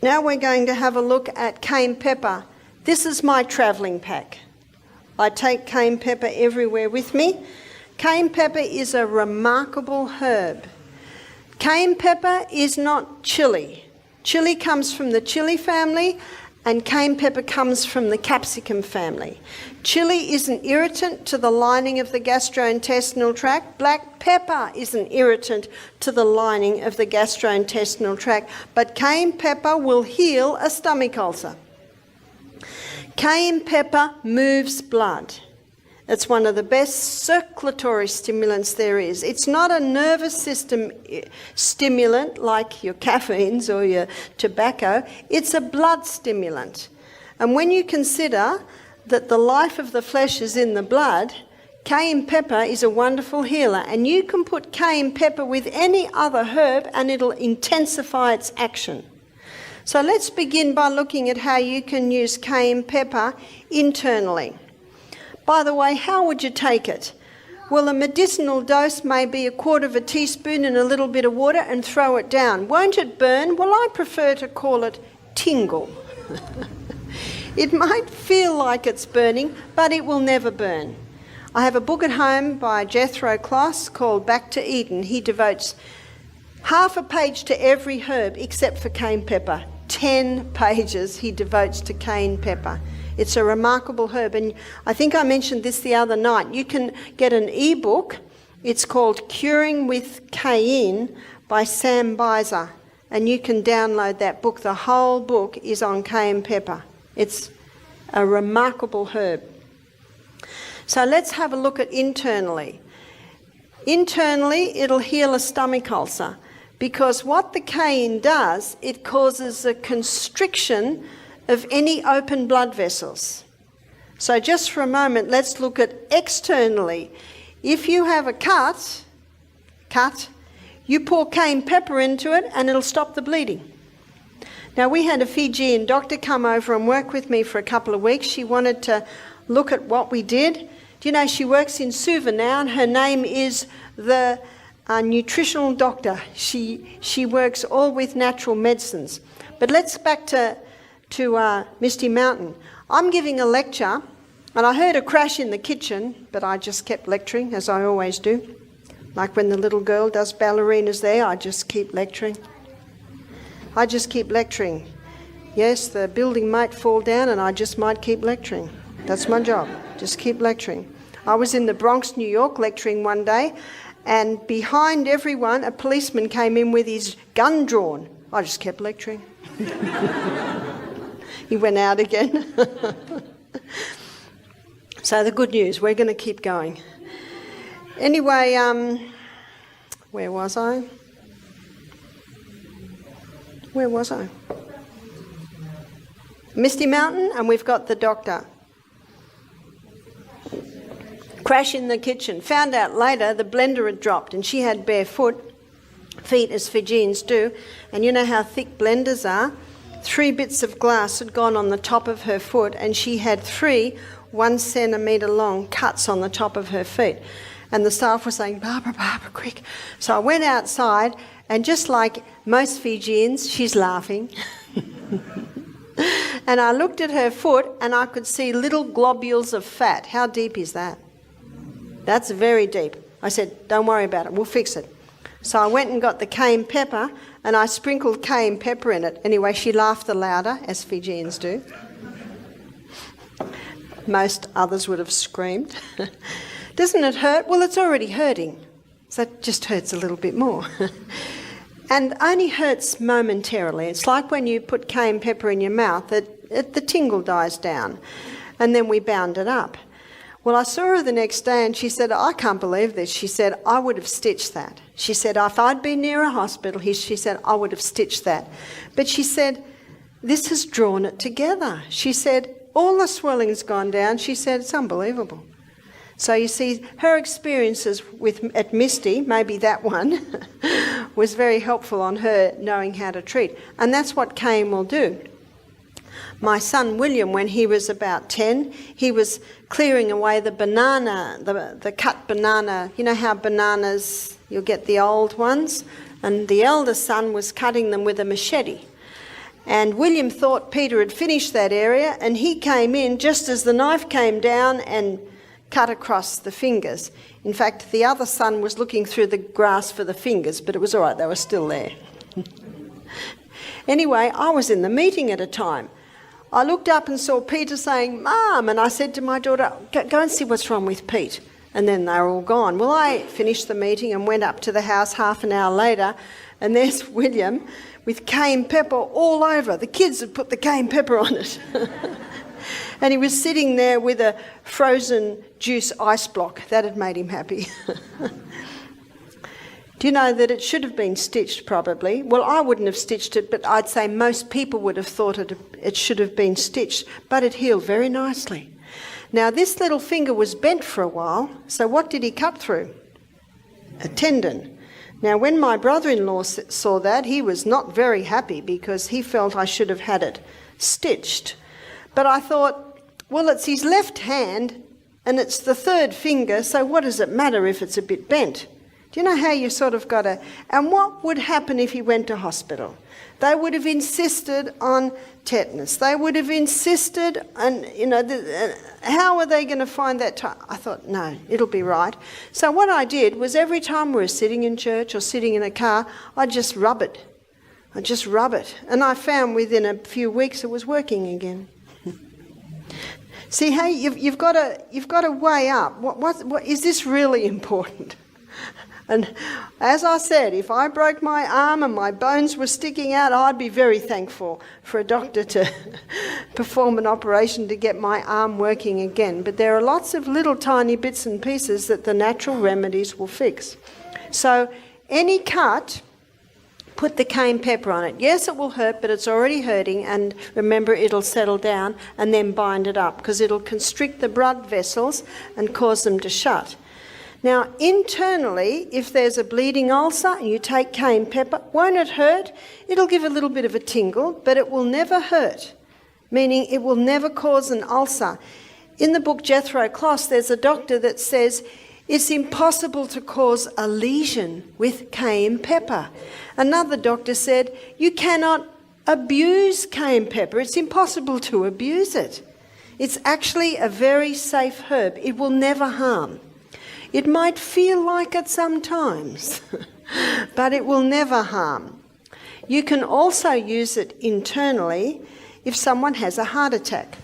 Now we're going to have a look at cayenne pepper. This is my travelling pack. I take cayenne pepper everywhere with me. Cayenne pepper is a remarkable herb. Cayenne pepper is not chili. Chili comes from the chili family, and cayenne pepper comes from the capsicum family. Chili is an irritant to the lining of the gastrointestinal tract. Black pepper is an irritant to the lining of the gastrointestinal tract. But cayenne pepper will heal a stomach ulcer. Cayenne pepper moves blood. It's one of the best circulatory stimulants there is. It's not a nervous system stimulant like your caffeines or your tobacco. It's a blood stimulant. And when you consider that the life of the flesh is in the blood, cayenne pepper is a wonderful healer. And you can put cayenne pepper with any other herb and it'll intensify its action. So let's begin by looking at how you can use cayenne pepper internally. By the way, how would you take it? Well, a medicinal dose may be a quarter of a teaspoon in a little bit of water and throw it down. Won't it burn? Well, I prefer to call it tingle. It might feel like it's burning, but it will never burn. I have a book at home by Jethro Kloss called Back to Eden. He devotes half a page to every herb except for cayenne pepper. 10 pages he devotes to cayenne pepper. It's a remarkable herb, and I think I mentioned this the other night. You can get an ebook. It's called Curing with Cayenne by Sam Beiser, and you can download that book. The whole book is on cayenne pepper. It's a remarkable herb. So let's have a look at internally. Internally, it'll heal a stomach ulcer, because what the cayenne does, it causes a constriction of any open blood vessels. So just for a moment, let's look at externally. If you have a cut, you pour cayenne pepper into it and it'll stop the bleeding. Now, we had a Fijian doctor come over and work with me for a couple of weeks. She wanted to look at what we did. Do you know she works in Suva now, and her name is the nutritional doctor. She works all with natural medicines. But let's back to Misty Mountain. I'm giving a lecture, and I heard a crash in the kitchen, but I just kept lecturing, as I always do. Like when the little girl does ballerinas there, I just keep lecturing. Yes, the building might fall down, and I just might keep lecturing. That's my job, just keep lecturing. I was in the Bronx, New York, lecturing one day, and behind everyone, a policeman came in with his gun drawn. I just kept lecturing. He went out again. So the good news, we're going to keep going. Anyway, where was I? Misty Mountain, and we've got the doctor. Crash in the kitchen. Found out later the blender had dropped and she had bare feet as Fijians do. And you know how thick blenders are? 3 bits of glass had gone on the top of her foot, and she had 3 1 centimetre long cuts on the top of her feet. And the staff were saying, Barbara, quick. So I went outside, and just like most Fijians, she's laughing. And I looked at her foot and I could see little globules of fat. How deep is that? That's very deep. I said, don't worry about it, we'll fix it. So I went and got the cayenne pepper and I sprinkled cayenne pepper in it. Anyway, she laughed the louder, as Fijians do. Most others would have screamed. Doesn't it hurt? Well, it's already hurting. So it just hurts a little bit more. And only hurts momentarily. It's like when you put cayenne pepper in your mouth, the tingle dies down. And then we bound it up. Well, I saw her the next day and she said, I can't believe this. She said, I would have stitched that. She said, if I'd been near a hospital, she said, I would have stitched that. But she said, this has drawn it together. She said, all the swelling's gone down. She said, it's unbelievable. So you see, her experiences at Misty, maybe that one, was very helpful on her knowing how to treat. And that's what cayenne will do. My son William, when he was about 10, he was clearing away the banana, the cut banana. You know how bananas, you'll get the old ones? And the elder son was cutting them with a machete. And William thought Peter had finished that area, and he came in just as the knife came down and cut across the fingers. In fact, the other son was looking through the grass for the fingers, but it was all right, they were still there. Anyway, I was in the meeting at a time. I looked up and saw Peter saying, "Mum," and I said to my daughter, go and see what's wrong with Pete. And then they were all gone. Well, I finished the meeting and went up to the house half an hour later, and there's William with cayenne pepper all over. The kids had put the cayenne pepper on it. And he was sitting there with a frozen juice ice block. That had made him happy. Do you know that it should have been stitched probably? Well, I wouldn't have stitched it, but I'd say most people would have thought it should have been stitched, but it healed very nicely. Now, this little finger was bent for a while, so what did he cut through? A tendon. Now, when my brother-in-law saw that, he was not very happy because he felt I should have had it stitched. But I thought, well, it's his left hand and it's the third finger, so what does it matter if it's a bit bent? Do you know how you sort of got to... And what would happen if he went to hospital? They would have insisted on tetanus. They would have insisted on, how are they going to find that time? I thought, no, it'll be right. So what I did was every time we were sitting in church or sitting in a car, I'd just rub it. And I found within a few weeks it was working again. See, hey, you've got to weigh up. What is this really important? And as I said, if I broke my arm and my bones were sticking out, I'd be very thankful for a doctor to perform an operation to get my arm working again. But there are lots of little tiny bits and pieces that the natural remedies will fix. So any cut, put the cayenne pepper on it. Yes, it will hurt, but it's already hurting, and remember, it'll settle down, and then bind it up because it'll constrict the blood vessels and cause them to shut. Now, internally, if there's a bleeding ulcer and you take cayenne pepper, won't it hurt? It'll give a little bit of a tingle, but it will never hurt, meaning it will never cause an ulcer. In the book Jethro Kloss, there's a doctor that says it's impossible to cause a lesion with cayenne pepper. Another doctor said, you cannot abuse cayenne pepper. It's impossible to abuse it. It's actually a very safe herb. It will never harm. It might feel like it sometimes, but it will never harm. You can also use it internally if someone has a heart attack.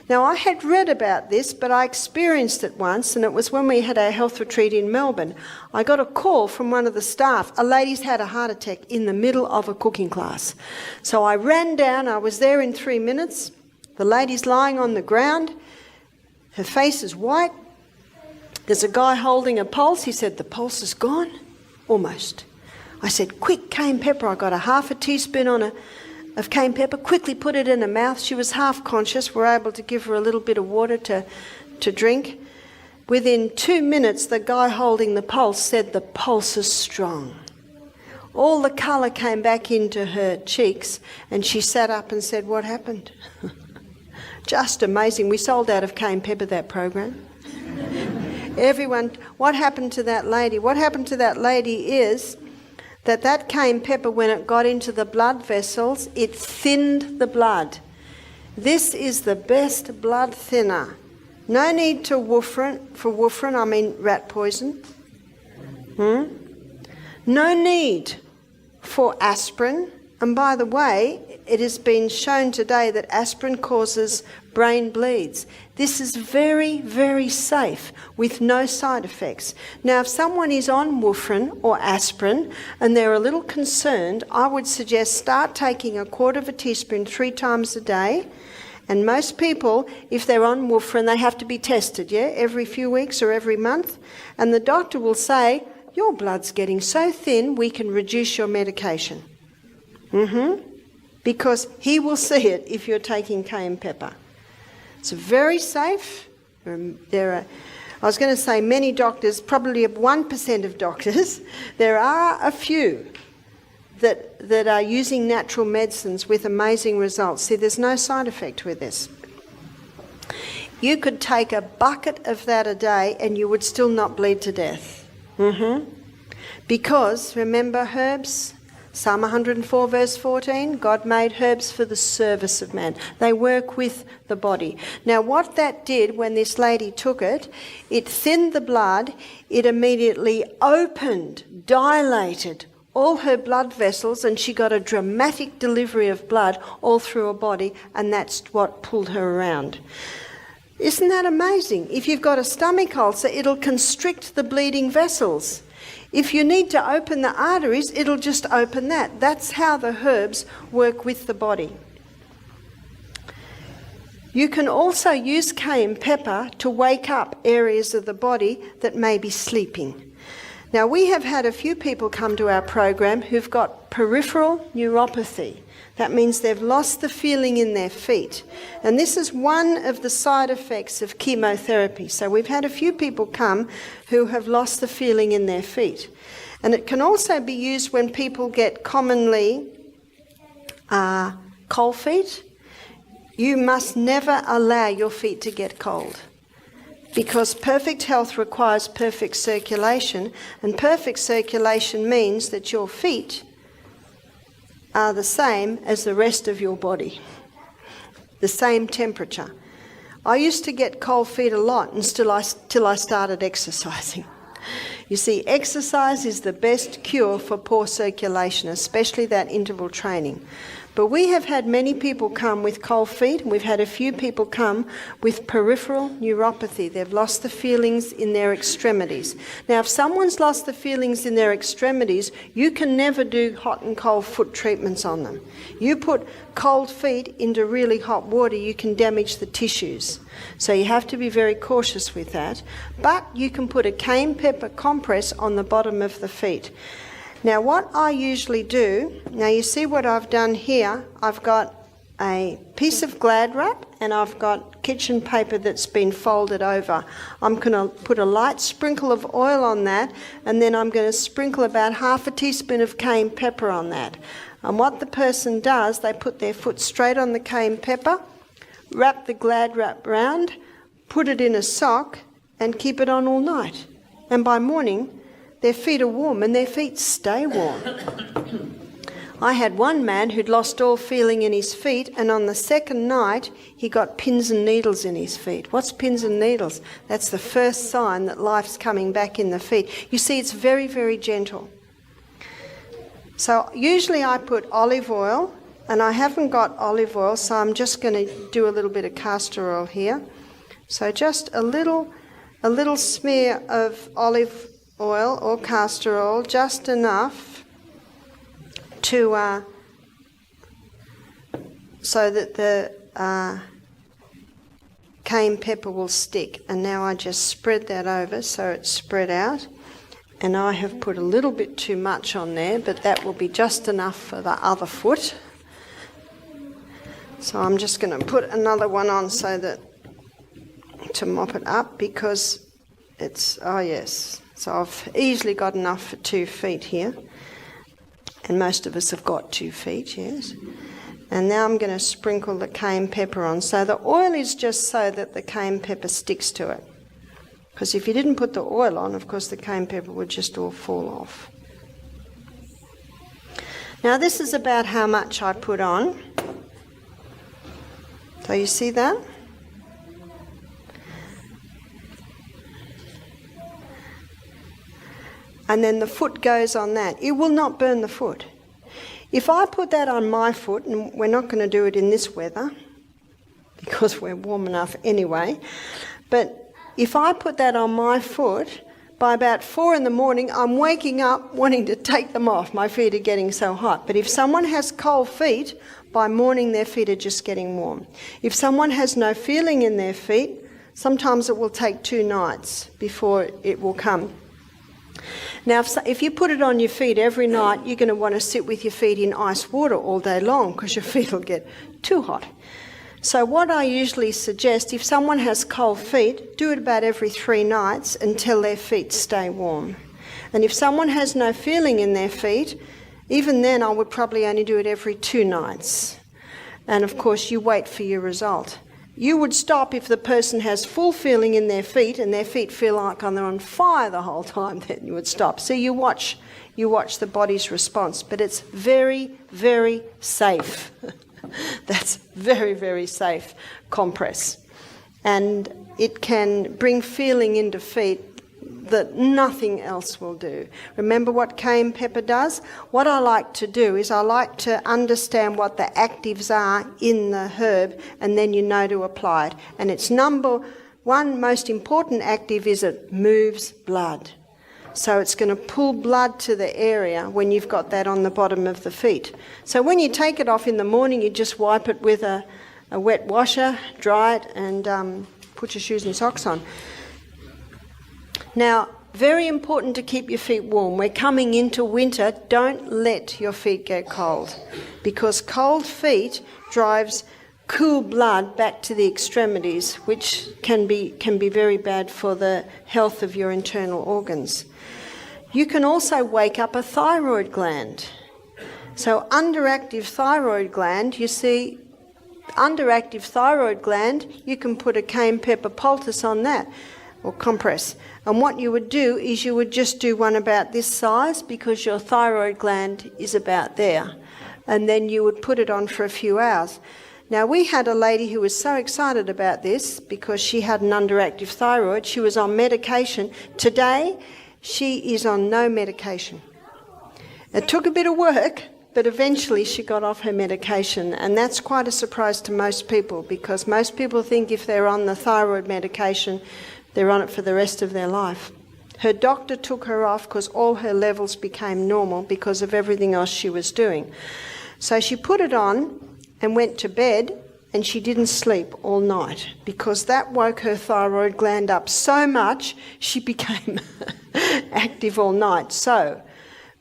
Now, I had read about this, but I experienced it once, and it was when we had our health retreat in Melbourne. I got a call from one of the staff. A lady's had a heart attack in the middle of a cooking class. So I ran down. I was there in 3 minutes. The lady's lying on the ground. Her face is white. There's a guy holding a pulse. He said, the pulse is gone? Almost. I said, quick, cayenne pepper. I got a half a teaspoon of cayenne pepper, quickly put it in her mouth. She was half conscious. We're able to give her a little bit of water to drink. Within 2 minutes, the guy holding the pulse said, the pulse is strong. All the colour came back into her cheeks, and she sat up and said, what happened? Just amazing. We sold out of cayenne pepper that program. Everyone, what happened to that lady? What happened to that lady is that cayenne pepper, when it got into the blood vessels, it thinned the blood. This is the best blood thinner. No need to warfarin, I mean rat poison. No need for aspirin. And by the way, it has been shown today that aspirin causes brain bleeds. This is very, very safe with no side effects. Now, if someone is on warfarin or aspirin and they're a little concerned, I would suggest start taking 1/4 teaspoon 3 times a day. And most people, if they're on warfarin, they have to be tested, every few weeks or every month. And the doctor will say, your blood's getting so thin, we can reduce your medication. Because he will see it if you're taking cayenne pepper. It's very safe. I was going to say many doctors, probably 1% of doctors, there are a few that are using natural medicines with amazing results. See, there's no side effect with this. You could take a bucket of that a day and you would still not bleed to death. Because, remember, herbs Psalm 104 verse 14, God made herbs for the service of man. They work with the body. Now what that did when this lady took it, it thinned the blood, it immediately opened, dilated all her blood vessels, and she got a dramatic delivery of blood all through her body, and that's what pulled her around. Isn't that amazing? If you've got a stomach ulcer, it'll constrict the bleeding vessels. If you need to open the arteries, it'll just open that. That's how the herbs work with the body. You can also use cayenne pepper to wake up areas of the body that may be sleeping. Now, we have had a few people come to our program who've got peripheral neuropathy. That means they've lost the feeling in their feet. And this is one of the side effects of chemotherapy. So we've had a few people come who have lost the feeling in their feet. And it can also be used when people get commonly cold feet. You must never allow your feet to get cold, because perfect health requires perfect circulation, and perfect circulation means that your feet are the same as the rest of your body, the same temperature. I used to get cold feet a lot till I started exercising. You see, exercise is the best cure for poor circulation, especially that interval training. But we have had many people come with cold feet, and we've had a few people come with peripheral neuropathy. They've lost the feelings in their extremities. Now, if someone's lost the feelings in their extremities, you can never do hot and cold foot treatments on them. You put cold feet into really hot water, you can damage the tissues. So you have to be very cautious with that. But you can put a cayenne pepper compress on the bottom of the feet. Now what I usually do, now you see what I've done here, I've got a piece of Glad wrap and I've got kitchen paper that's been folded over. I'm going to put a light sprinkle of oil on that, and then I'm going to sprinkle about half a teaspoon of cayenne pepper on that. And what the person does, they put their foot straight on the cayenne pepper, wrap the Glad wrap round, put it in a sock and keep it on all night. And by morning, their feet are warm and their feet stay warm. I had one man who'd lost all feeling in his feet, and on the second night he got pins and needles in his feet. What's pins and needles? That's the first sign that life's coming back in the feet. You see, it's very, very gentle. So usually I put olive oil, and I haven't got olive oil, so I'm just going to do a little bit of castor oil here. So just a little smear of olive oil or castor oil, just enough to so that the cayenne pepper will stick. And now I just spread that over so it's spread out. And I have put a little bit too much on there, but that will be just enough for the other foot. So I'm just going to put another one on so that to mop it up, because it's, oh yes. So I've easily got enough for 2 feet here. And most of us have got 2 feet, yes. And now I'm going to sprinkle the cayenne pepper on. So the oil is just so that the cayenne pepper sticks to it. Because if you didn't put the oil on, of course the cayenne pepper would just all fall off. Now this is about how much I put on. So you see that? And then the foot goes on that. It will not burn the foot. If I put that on my foot, and we're not going to do it in this weather, because we're warm enough anyway, but if I put that on my foot, by about 4 in the morning, I'm waking up wanting to take them off. My feet are getting so hot. But if someone has cold feet, by morning their feet are just getting warm. If someone has no feeling in their feet, sometimes it will take 2 nights before it will come. Now, if you put it on your feet every night, you're going to want to sit with your feet in ice water all day long because your feet will get too hot. So what I usually suggest, if someone has cold feet, do it about every 3 nights until their feet stay warm. And if someone has no feeling in their feet, even then I would probably only do it every 2 nights. And of course you wait for your result. You would stop if the person has full feeling in their feet and their feet feel like they're on fire the whole time, then you would stop. So you watch the body's response, but it's very, very safe. That's very, very safe compress. And it can bring feeling into feet that nothing else will do. Remember what cayenne pepper does? What I like to do is I like to understand what the actives are in the herb, and then you know to apply it. And its number one most important active is it moves blood. So it's going to pull blood to the area when you've got that on the bottom of the feet. So when you take it off in the morning, you just wipe it with a wet washer, dry it, and put your shoes and socks on. Now, very important to keep your feet warm. We're coming into winter. Don't let your feet get cold, because cold feet drives cool blood back to the extremities, which can be very bad for the health of your internal organs. You can also wake up a thyroid gland. So underactive thyroid gland, you see, underactive thyroid gland, you can put a cayenne pepper poultice on that, or compress. And what you would do is you would just do one about this size, because your thyroid gland is about there. And then you would put it on for a few hours. Now, we had a lady who was so excited about this because she had an underactive thyroid. She was on medication. Today, she is on no medication. It took a bit of work, but eventually she got off her medication. And that's quite a surprise to most people, because most people think if they're on the thyroid medication, they're on it for the rest of their life. Her doctor took her off because all her levels became normal because of everything else she was doing. So she put it on and went to bed, and she didn't sleep all night because that woke her thyroid gland up so much she became active all night. So,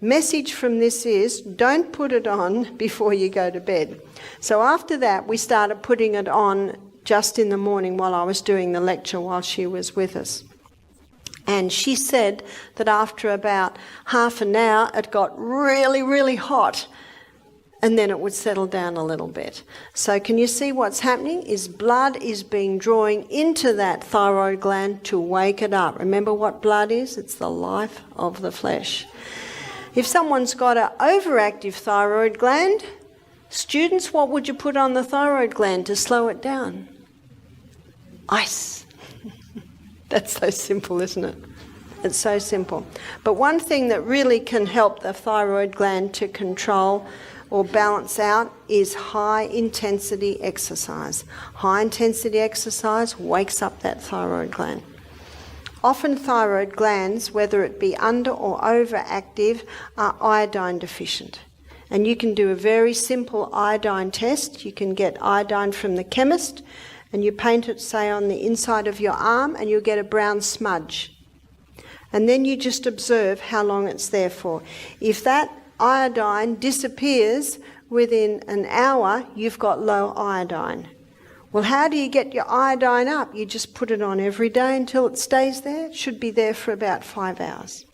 message from this is, don't put it on before you go to bed. So after that, we started putting it on just in the morning while I was doing the lecture while she was with us. And she said that after about half an hour, it got really, really hot, and then it would settle down a little bit. So can you see what's happening? Is blood is being drawn into that thyroid gland to wake it up. Remember what blood is? It's the life of the flesh. If someone's got an overactive thyroid gland, students, what would you put on the thyroid gland to slow it down? Ice. That's so simple, isn't it? It's so simple. But one thing that really can help the thyroid gland to control or balance out is high intensity exercise. High intensity exercise wakes up that thyroid gland. Often thyroid glands, whether it be under or overactive, are iodine deficient. And you can do a very simple iodine test. You can get iodine from the chemist, and you paint it, say, on the inside of your arm, and you'll get a brown smudge. And then you just observe how long it's there for. If that iodine disappears within an hour, you've got low iodine. Well, how do you get your iodine up? You just put it on every day until it stays there. It should be there for about 5 hours.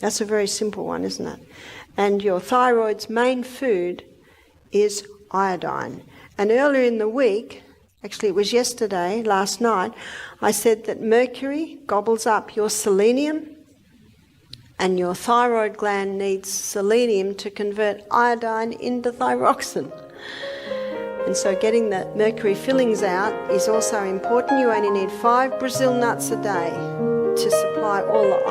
That's a very simple one, isn't it? And your thyroid's main food is iodine. And earlier in the week, actually it was yesterday, last night, I said that mercury gobbles up your selenium, and your thyroid gland needs selenium to convert iodine into thyroxine. And so getting the mercury fillings out is also important. You only need 5 Brazil nuts a day to supply all the